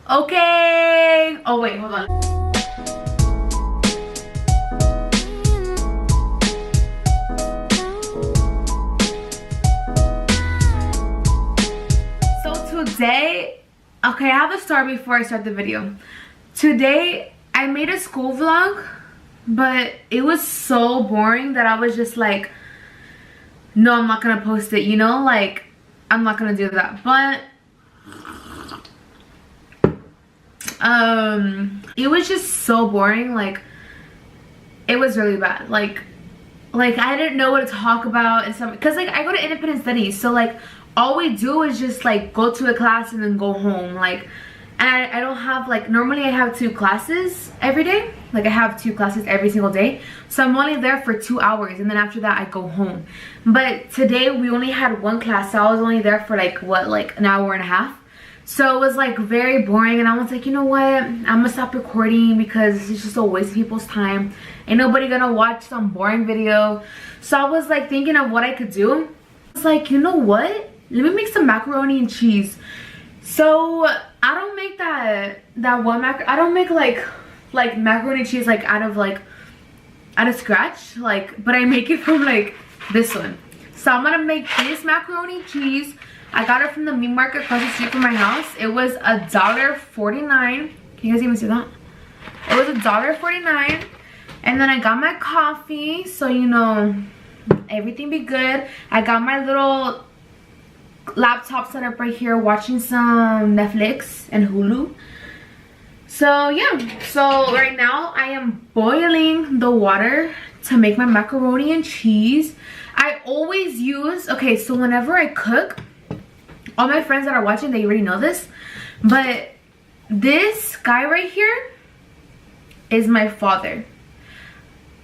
Okay. Oh wait, hold on. So today, okay, I have a story before I start the video. Today, I made a school vlog, but it was so boring that I was just like, no, I'm not gonna post it, you know? Like, I'm not gonna do that. But it was just so boring. Like, it was really bad. Like I didn't know what to talk about and stuff, because like I go to independent studies, so like all we do is just like go to a class and then go home. Like, and I don't have, like, normally I have 2 classes every day. Like, I have 2 classes every single day, so I'm only there for 2 hours, and then after that I go home. But today we only had 1 class, so I was only there for like what, like an hour and a half. So it was like very boring, and I was like, you know what, I'm gonna stop recording because it's just a waste of people's time. Ain't nobody gonna watch some boring video. So I was like thinking of what I could do. I was like, you know what, let me make some macaroni and cheese. So I don't make that one I don't make like macaroni and cheese like out of scratch, like, but I make it from like this one. So I'm gonna make this macaroni and cheese. I got it from the meat market across the street from my house. It was $1.49. Can you guys even see that? It was $1.49. And then I got my coffee, so you know everything be good. I got my little laptop set up right here, watching some Netflix and Hulu. So yeah, so right now I am boiling the water to make my macaroni and cheese. I always use, okay, so whenever I cook, all my friends that are watching, they already know this, but this guy right here is my father.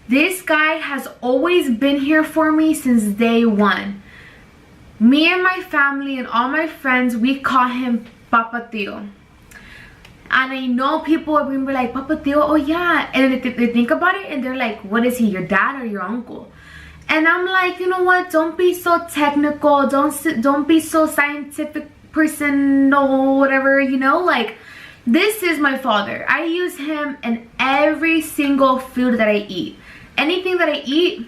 This guy has always been here for me since day one. Me and my family and all my friends, we call him Papa Tio. And I know people are going to be like, Papa Tio, oh yeah. And they think about it and they're like, what is he, your dad or your uncle? And I'm like, you know what, don't be so technical. Don't be so scientific person or whatever, you know? Like, this is my father. I use him in every single food that I eat. Anything that I eat,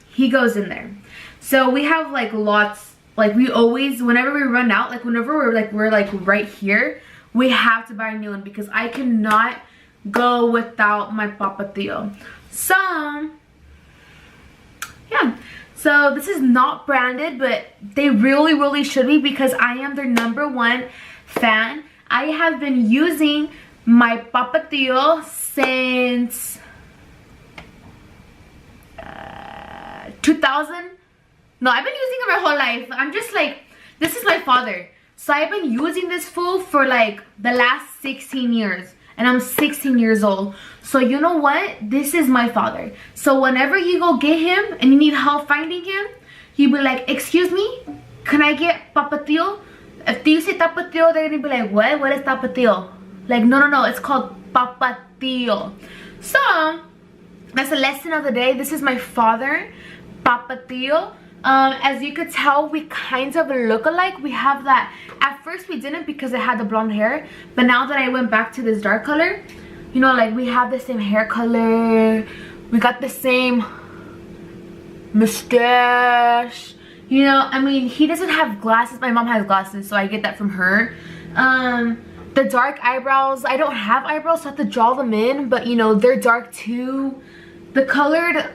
he goes in there. So we have like lots. Like, we always, whenever we run out, like whenever we're like right here, we have to buy a new one because I cannot go without my Papa Tio. So yeah, so this is not branded, but they really should be because I am their #1 fan. I have been using my Papa Tio since 2000. No, I've been using it my whole life. I'm just like, this is my father. So I've been using this food for like the last 16 years. And I'm 16 years old. So you know what? This is my father. So whenever you go get him and you need help finding him, you be like, excuse me, can I get Papa Tio? If you say Papa Tio, they're gonna be like, what? What is Papa Tio? Like, no, it's called Papa Tio. So that's the lesson of the day. This is my father, Papa Tio. As you could tell, we kind of look alike. We have that. At first we didn't because I had the blonde hair, but now that I went back to this dark color, you know, like, we have the same hair color, we got the same mustache, you know. I mean, he doesn't have glasses. My mom has glasses, so I get that from her. The dark eyebrows, I don't have eyebrows, so I have to draw them in, but you know, they're dark too. The colored,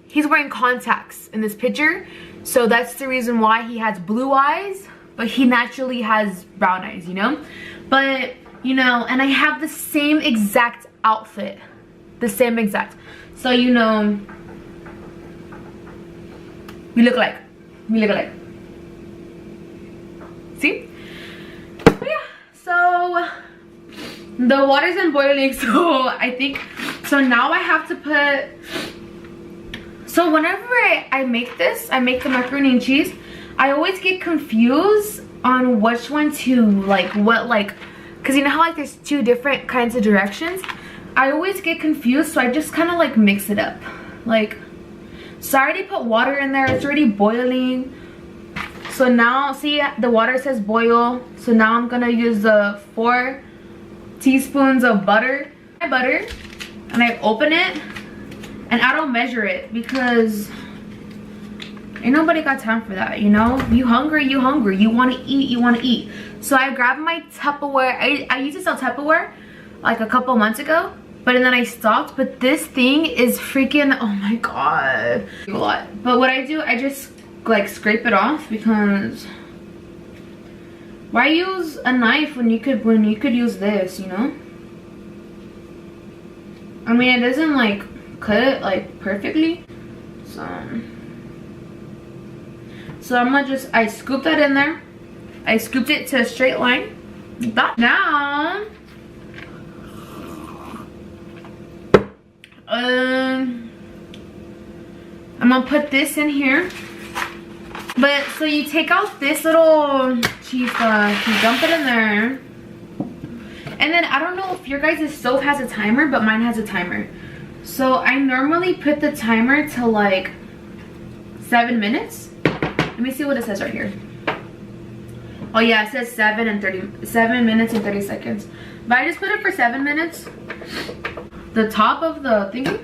he's wearing contacts in this picture, so that's the reason why he has blue eyes, but he naturally has brown eyes, you know. But you know, and I have the same exact outfit, the same exact, so you know, we look alike. See? But yeah, so the water's been boiling, so I think, so now I have to put, so whenever I make this, I make the macaroni and cheese, I always get confused on which one to, like, what, like, because you know how like there's 2 different kinds of directions. I always get confused, so I just kind of like mix it up. Like, so I already put water in there, it's already boiling. So now, see, the water says boil, so now I'm gonna use the 4 teaspoons of butter. And I open it, and I don't measure it because ain't nobody got time for that, you know? You hungry, you hungry. You want to eat, you want to eat. So I grabbed my Tupperware. I used to sell Tupperware like a couple months ago, but then I stopped. But this thing is freaking, oh my god, a lot. But what I do, I just like scrape it off, because why use a knife when you could use this, you know? I mean, it doesn't like cut it like perfectly, so I'm gonna just, I scooped that in there. I scooped it to a straight line. Now I'm gonna put this in here. But so you take out this little chifa, you dump it in there. And then I don't know if your guys' stove has a timer, but mine has a timer. So I normally put the timer to like 7 minutes. Let me see what it says right here. Oh yeah, it says 7 minutes and 30 seconds. But I just put it for 7 minutes. The top of the thingy.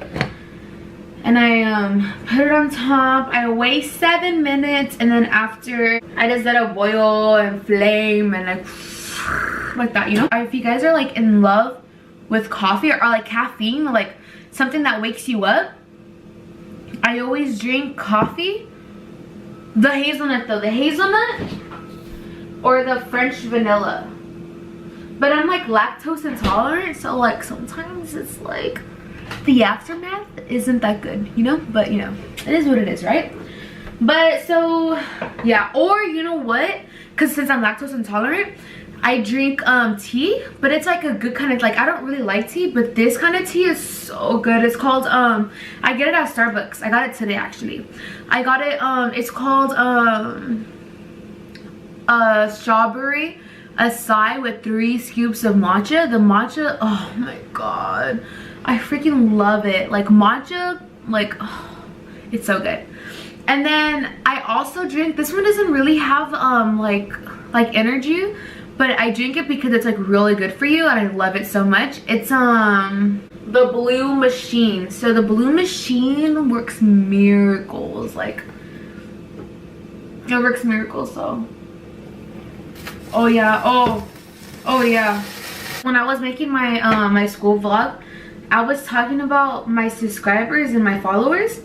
And I put it on top. I wait 7 minutes, and then after I just let it boil and flame and like that, you know? If you guys are like in love with coffee or like caffeine, like something that wakes you up, I always drink coffee. The hazelnut though, the hazelnut or the French vanilla. But I'm like lactose intolerant, so like sometimes it's like the aftermath isn't that good, you know? But you know, it is what it is, right? But so yeah, or you know what, because since I'm lactose intolerant, I drink tea, but it's like a good kind of, like, I don't really like tea, but this kind of tea is so good. It's called I get it at Starbucks. I got it today actually. I got it, it's called strawberry acai with 3 scoops of matcha. The matcha, oh my god, I freaking love it. Like matcha, like, oh, it's so good. And then I also drink, this one doesn't really have like energy, but I drink it because it's like really good for you and I love it so much. It's the Blue Machine. So the Blue Machine works miracles. Like, it works miracles. So oh yeah, oh yeah, when I was making my my school vlog, I was talking about my subscribers and my followers,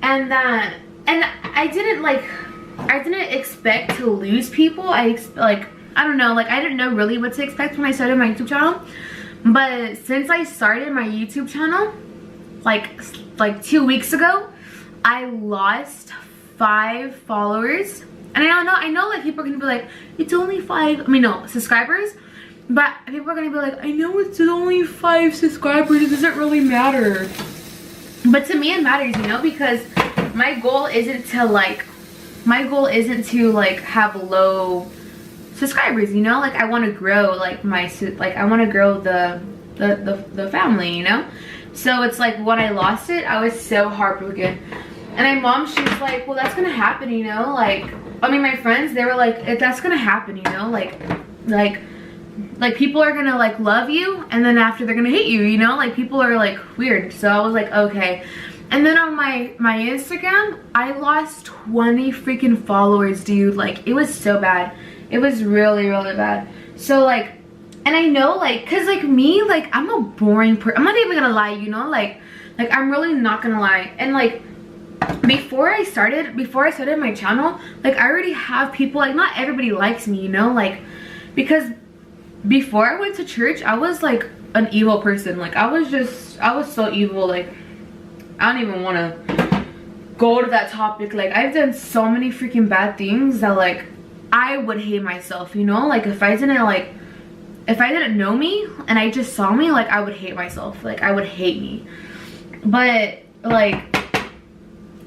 and I didn't expect to lose people. I don't know, like I didn't know really what to expect when I started my YouTube channel. But since I started my YouTube channel like 2 weeks ago, I lost 5 followers. And I know like people are gonna be like, it's only 5, I mean no, subscribers. But people are gonna be like, I know it's only 5 subscribers, it doesn't really matter. But to me it matters, you know, because my goal isn't to like have low subscribers, you know? Like I want to grow like I want to grow the family, you know? So it's like when I lost it, I was so heartbroken. And my mom, she's like, well, that's gonna happen, you know? Like, I mean, my friends, they were like, that's gonna happen, you know? Like people are gonna like love you, and then after they're gonna hate you, you know? Like people are like weird. So I was like, okay. And then on my Instagram, I lost 20 freaking followers, dude. Like it was so bad. It was really, really bad. So like, and I know like, cause like me, like I'm a boring person. I'm not even gonna lie, you know? Like I'm really not gonna lie. And like, before I started my channel, like I already have people, like not everybody likes me, you know? Like, because before I went to church, I was like an evil person. Like I was so evil. Like I don't even want to go to that topic. Like I've done so many freaking bad things that like I would hate myself, you know? Like if I didn't know me and I just saw me, like I would hate myself. Like I would hate me. But like,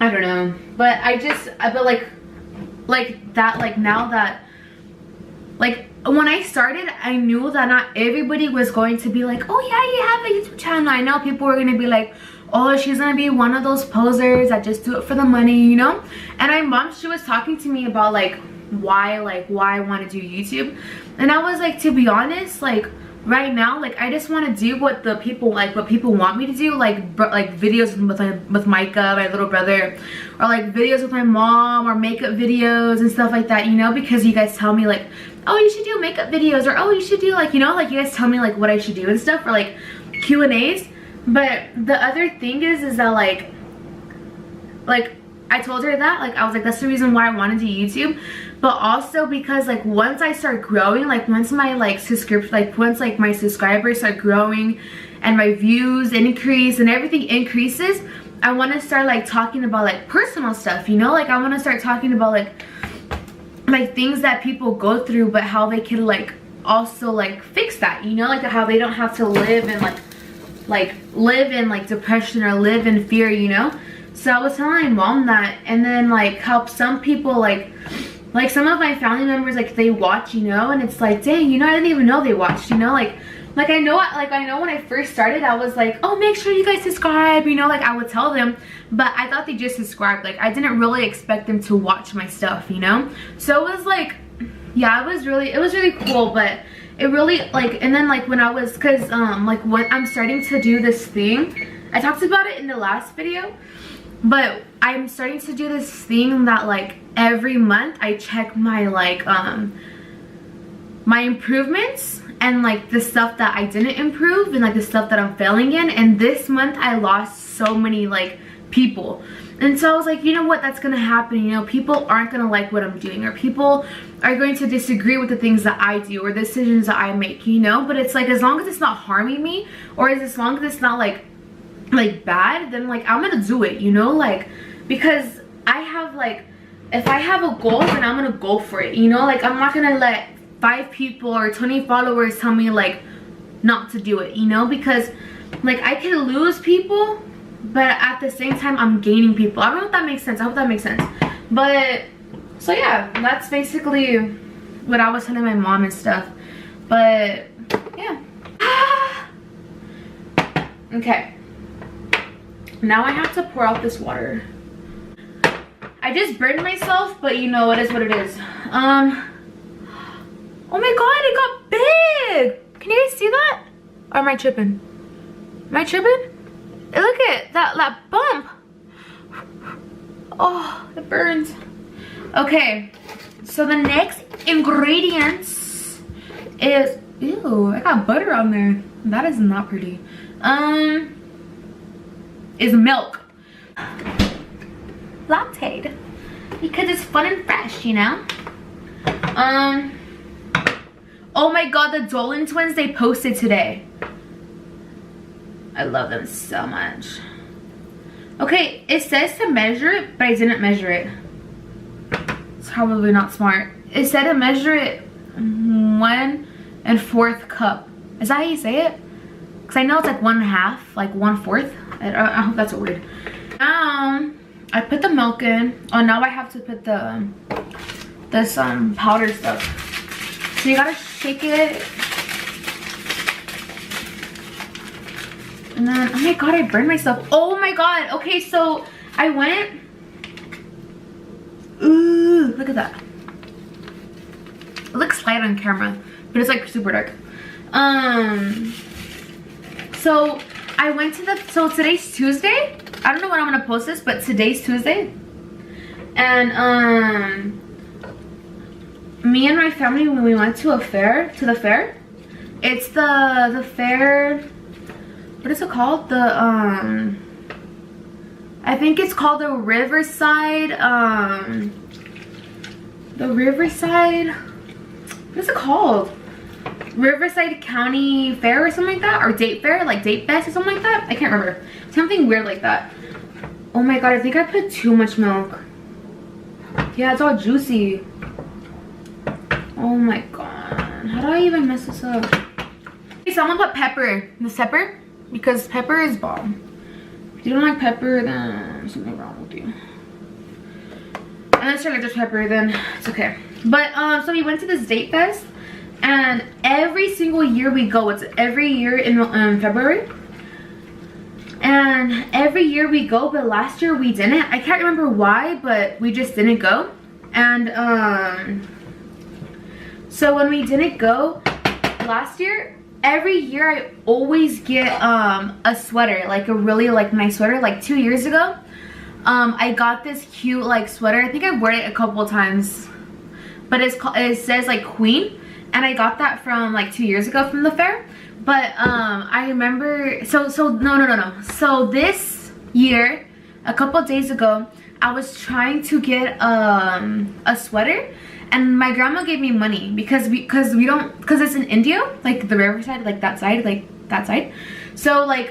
I don't know. But now that, like when I started, I knew that not everybody was going to be like, oh yeah, you have a YouTube channel. I know people were gonna be like, oh, she's gonna be one of those posers that just do it for the money, you know? And my mom, she was talking to me about like why I want to do YouTube. And I was like, to be honest, like right now, like I just want to do what the people like, what people want me to do, like videos with Micah, my little brother, or like videos with my mom, or makeup videos and stuff like that, you know, because you guys tell me like, oh, you should do makeup videos, or oh, you should do like, you know, like you guys tell me like what I should do and stuff, or like Q&As. But the other thing is that like I told her that, like I was like, that's the reason why I wanted to do YouTube. But also because like once I start growing, like once my my subscribers start growing and my views increase and everything increases, I want to start like talking about like personal stuff, you know, like I want to start talking about like things that people go through, but how they can like also like fix that, you know, like how they don't have to live in live in like depression or live in fear, you know. So I was telling my mom that, and then like help some people, like some of my family members, like they watch, you know, and it's like, dang, you know, I didn't even know they watched, you know, like I know when I first started, I was like, oh, make sure you guys subscribe, you know, like I would tell them, but I thought they just subscribed. Like I didn't really expect them to watch my stuff, you know. So it was like, yeah, it was really cool. But it really like, and then like when I was, because like when I'm starting to do this thing, I talked about it in the last video, but I'm starting to do this thing that like every month I check my my improvements and like the stuff that I didn't improve and like the stuff that I'm failing in. And this month I lost so many like people, and so I was like, you know what, that's gonna happen, you know, people aren't gonna like what I'm doing, or people are going to disagree with the things that I do or decisions that I make, you know. But it's like, as long as it's not harming me, or as long as it's not like bad, then like I'm gonna do it, you know, like because I have like, if I have a goal, then I'm gonna go for it, you know. Like I'm not gonna let 5 people or 20 followers tell me like not to do it, you know, because like I can lose people, but at the same time I'm gaining people. I don't know if that makes sense. I hope that makes sense. But so yeah, that's basically what I was telling my mom and stuff. But yeah. Okay, now I have to pour out this water. I just burned myself, but you know, it is what it is. Oh my god, it got big! Can you guys see that? Or am I tripping? Am I tripping? Look at that bump. Oh, it burns. Okay, so the next ingredients is, ew, I got butter on there. That is not pretty. Is milk. Latte, because it's fun and fresh, you know. Oh my god, the Dolan twins, they posted today. I love them so much. Okay, it says to measure it, but I didn't measure it. It's probably not smart. It said to measure it 1 1/4 cup. Is that how you say it? Because I know it's like 1/2, like 1/4. I hope that's a word. I put the milk in. Oh, now I have to put the this powder stuff. So you gotta shake it. And then, oh my god, I burned myself. Oh my god. Okay, so I went. Ooh, look at that. It looks light on camera, but it's like super dark. So I went to so today's Tuesday. I don't know when I'm gonna post this, but today's Tuesday. And me and my family, when we went to the fair, it's the fair, what is it called? I think it's called the Riverside, what is it called? Riverside County Fair or something like that, or Date Fair, like Date Fest or something like that. I can't remember. Something weird like that. Oh my god, I think I put too much milk. Yeah, it's all juicy. Oh my god, how do I even mess this up? Okay, so I'm gonna put pepper. This pepper, because pepper is bomb. If you don't like pepper, then there's something wrong with you. Unless you're like just pepper, then it's okay. But so we went to this Date Fest, and every single year we go. It's every year in February. And every year we go, but last year we didn't. I can't remember why, but we just didn't go. And so when we didn't go last year, every year I always get a sweater, like a really like nice sweater. Like 2 years ago, I got this cute like sweater. I think I wore it a couple times, but it says like Queen, and I got that from like 2 years ago from the fair. But I remember, no. So this year, a couple days ago, I was trying to get a sweater, and my grandma gave me money because it's in India, like the riverside, like that side. So like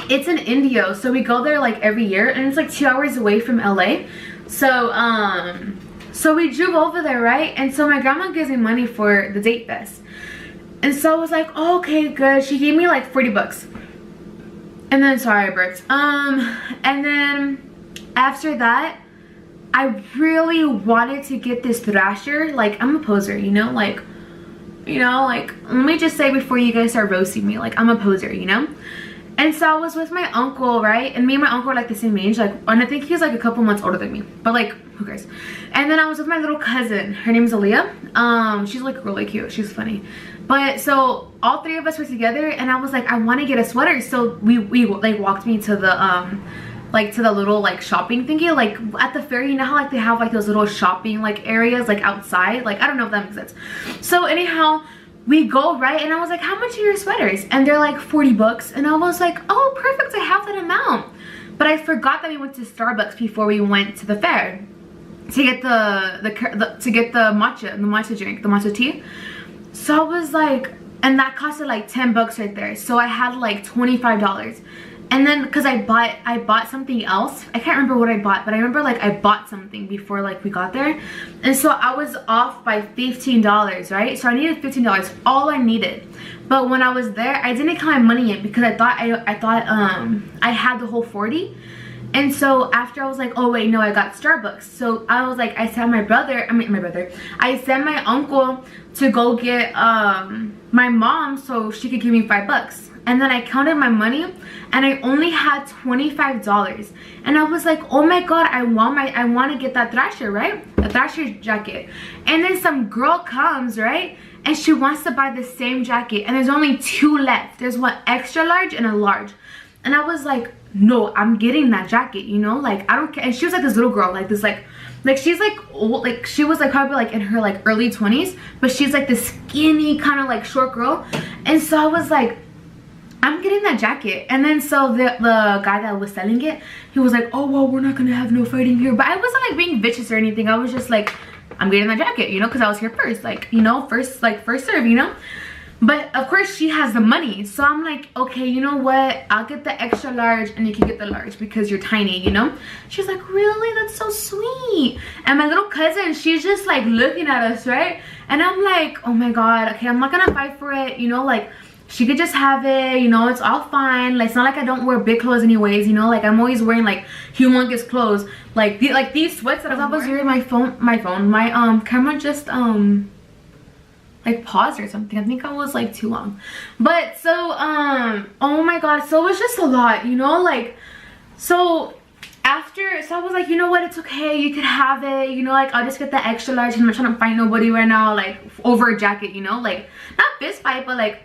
it's in India, so we go there like every year, and it's like 2 hours away from LA. So so we drove over there, right? And so my grandma gives me money for the date fest. And so I was like, oh, okay, good. She gave me like 40 bucks. And then, sorry, I burped. And then after that, I really wanted to get this thrasher. Like, I'm a poser, you know? Like, let me just say before you guys start roasting me, like, I'm a poser, you know? And so I was with my uncle, right? And me and my uncle were like the same age, like, and I think he was like a couple months older than me, but like, who cares? And then I was with my little cousin. Her name's Aaliyah. She's like really cute. She's funny. But so all three of us were together, and I was like, I want to get a sweater. So we like walked me to the like to the little like shopping thingy, like at the fair. You know how like they have like those little shopping like areas like outside. Like I don't know if that makes sense. So anyhow, we go, right? And I was like, how much are your sweaters? And they're like 40 bucks. And I was like, oh, perfect, I have that amount. But I forgot that we went to Starbucks before we went to the fair to get the matcha drink, the matcha tea. So I was like, and that costed like 10 bucks right there. So I had like $25. And then because I bought something else. I can't remember what I bought, but I remember like I bought something before like we got there. And so I was off by $15, right? So I needed $15, all I needed. But when I was there, I didn't count my money in because I thought I had the whole 40. And so after I was like, oh wait, no, I got Starbucks. So I was like, I sent I sent my uncle to go get my mom so she could give me $5. And then I counted my money, and I only had $25. And I was like, oh my god, I want to get that thrasher, right? The thrasher jacket. And then some girl comes, right? And she wants to buy the same jacket, and there's only 2 left. There's one extra large and a large. And I was like, no, I'm getting that jacket, you know? Like, I don't care. And she was like this little girl, like this like she's like old, like she was like probably like in her like early 20s, but she's like this skinny kind of like short girl. And so I was like, I'm getting that jacket. And then so the guy that was selling it, he was like, oh well, we're not gonna have no fighting here. But I wasn't like being vicious or anything. I was just like, I'm getting that jacket, you know, because I was here first, like, you know, first serve, you know. But of course she has the money, so I'm like, okay, you know what, I'll get the extra large and you can get the large because you're tiny, you know. She's like, really? That's so sweet. And my little cousin, she's just like looking at us, right? And I'm like, oh my god, okay, I'm not gonna fight for it, you know, like she could just have it, you know, it's all fine. Like, it's not like I don't wear big clothes anyways, you know, like I'm always wearing like humongous clothes, like these sweats that I was wearing. My camera just like paused or something. I think I was like too long. But so oh my god, so it was just a lot, you know, like so I was like, you know what, it's okay, you could have it, you know, like I'll just get the extra large. I'm not trying to fight nobody right now, like over a jacket, you know, like not fist fight, but like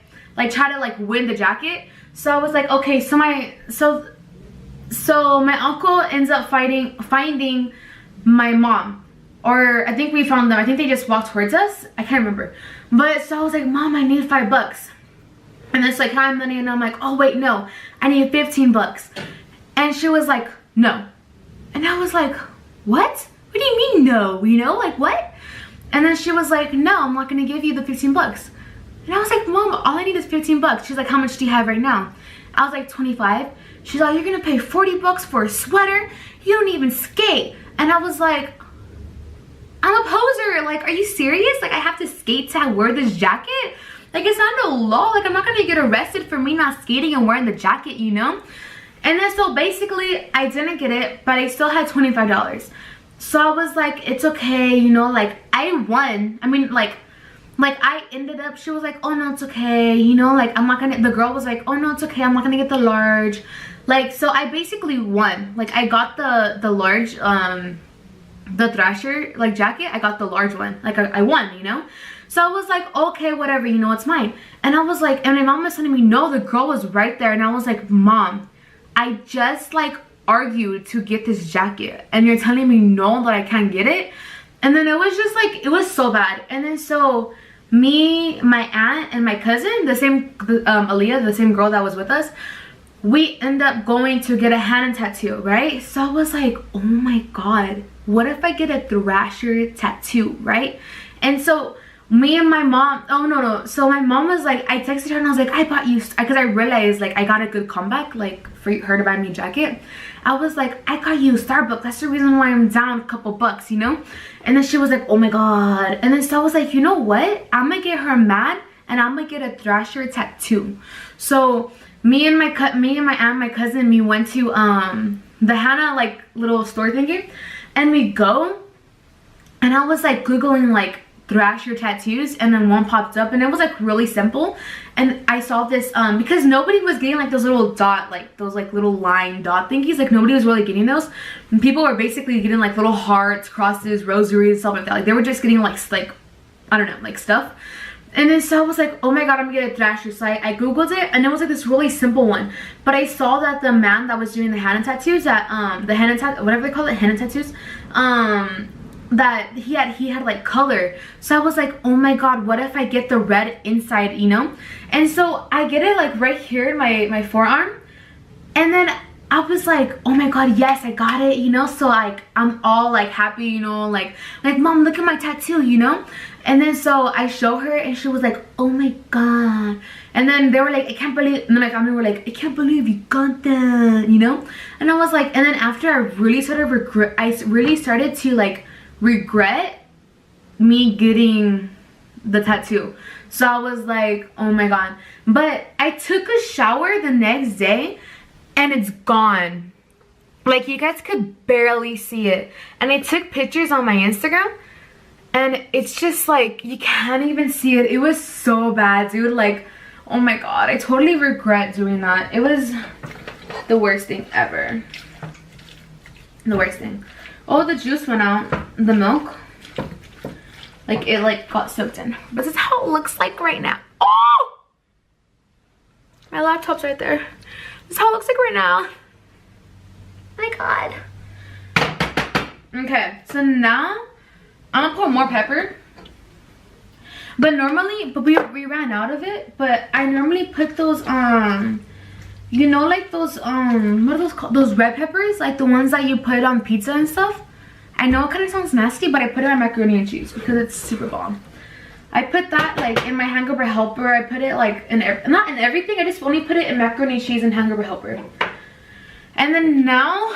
try to like win the jacket. So I was like, okay, so my uncle ends up finding my mom, or I think we found them. I think they just walked towards us, I can't remember. But so I was like, mom, I need $5. And it's like, hi money. And I'm like, oh wait, no, I need 15 bucks. And she was like, no. And I was like, what do you mean no, you know, like what? And then she was like, no, I'm not gonna give you the 15 bucks. And I was like, mom, all I need is 15 bucks. She's like, how much do you have right now? I was like, 25. She's like, you're gonna pay 40 bucks for a sweater? You don't even skate. And I was like, I'm a poser, like, are you serious? Like, I have to skate to wear this jacket? Like, it's not no law. Like, I'm not gonna get arrested for me not skating and wearing the jacket, you know? And then so basically I didn't get it, but I still had $25. So I was like, it's okay, you know, like I won. I mean, like I ended up, she was like, oh no, it's okay, you know, like I'm not gonna, the girl was like, oh no, it's okay, I'm not gonna get the large. Like, so I basically won. Like, I got the large the Thrasher like jacket, I got the large one. Like I won, you know. So I was like, okay, whatever, you know, it's mine. And I was like, and my mom was telling me, no, the girl was right there. And I was like, Mom, I just like argued to get this jacket and you're telling me no, that I can't get it. And then it was just like, it was so bad. And then so me, my aunt, and my cousin, the same Aaliyah, the same girl that was with us, we end up going to get a hand tattoo, right? So I was like, oh my god, what if I get a Thrasher tattoo, right? And so me and my mom, oh no, so my mom was like, I texted her and I was like, I bought you, because I realized like I got a good comeback like for her to buy me a jacket. I was like, I got you Starbucks, that's the reason why I'm down a couple bucks, you know. And then she was like, oh my god. And then so I was like, you know what, I'm gonna get her mad and I'm gonna get a Thrasher tattoo. So me and my aunt, my cousin, we went to the Hannah like little store thingy, and we go, and I was like googling like Thrasher tattoos, and then one popped up and it was like really simple. And I saw this because nobody was getting like those little dot, like those like little line dot thingies, like nobody was really getting those. And people were basically getting like little hearts, crosses, rosaries, stuff like that. Like they were just getting like I don't know, like stuff. And then so I was like, oh my god, I'm gonna get a Thrasher. So I googled it and it was like this really simple one. But I saw that the man that was doing the henna tattoos, that the henna tat, whatever they call it, henna tattoos, that he had like color. So I was like, oh my god, what if I get the red inside, you know? And so I get it like right here in my forearm, and then I was like, oh my god, yes, I got it, you know. So like I'm all like happy, you know, like Mom, look at my tattoo, you know. And then so I show her and she was like, oh my god. And then they were like, I can't believe, and then my family were like, I can't believe you got that, you know. And I was like, and then after I really started to like regret me getting the tattoo. So I was like, oh my god. But I took a shower the next day and it's gone. Like you guys could barely see it. And I took pictures on my Instagram and it's just like you can't even see it. It was so bad, dude. Like, oh my god, I totally regret doing that. It was the worst thing ever. The worst thing. Oh, the juice went out. The milk, like it like got soaked in. But this is how it looks like right now. Oh, my laptop's right there. This is how it looks like right now. My god. Okay, so now I'm gonna put more pepper. But normally, we ran out of it. But I normally put those you know, like those what are those called? Those red peppers, like the ones that you put on pizza and stuff. I know it kind of sounds nasty, but I put it on macaroni and cheese because it's super bomb. I put that like in my hangover helper. I put it like in not in everything. I just only put it in macaroni and cheese and hangover helper. And then now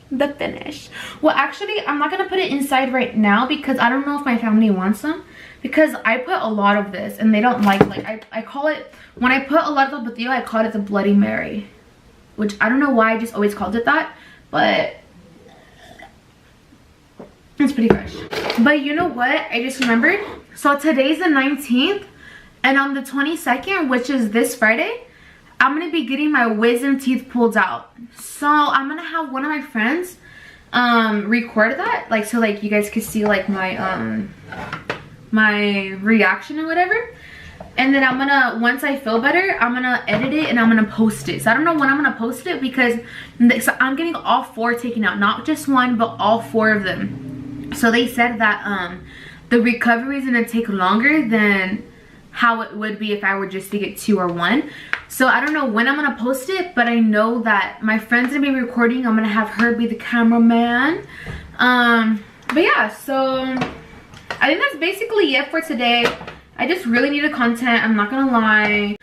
the finish. Well, actually, I'm not gonna put it inside right now because I don't know if my family wants them. Because I put a lot of this and they don't like I call it, when I put a lot of tapatio, I call it the Bloody Mary, which I don't know why I just always called it that, but it's pretty fresh. But you know what, I just remembered, so today's the 19th and on the 22nd, which is this Friday, I'm gonna be getting my wisdom teeth pulled out. So I'm gonna have one of my friends record that, like, so like you guys could see like my reaction or whatever. And then I'm gonna, once I feel better, I'm gonna edit it and I'm gonna post it. So I don't know when I'm gonna post it because so I'm getting all 4 taken out, not just one but all 4 of them. So they said that the recovery is gonna take longer than how it would be if I were just to get 2 or 1. So I don't know when I'm gonna post it, but I know that my friend's gonna be recording. I'm gonna have her be the cameraman. But yeah, so I think that's basically it for today. I just really needed content, I'm not gonna lie.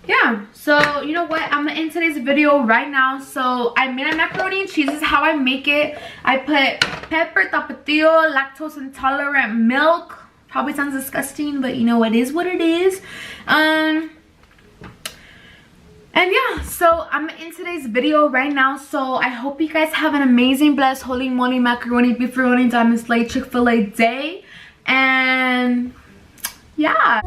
Yeah, so you know what, I'm gonna end today's video right now. So I made a macaroni and cheese. This is how I make it. I put pepper, tapatio, lactose intolerant milk. Probably sounds disgusting, but you know, it is what it is. And yeah, so I'm in today's video right now. So I hope you guys have an amazing, blessed, holy moly, macaroni, beefaroni, diamond slay, Chick-fil-A day. And yeah.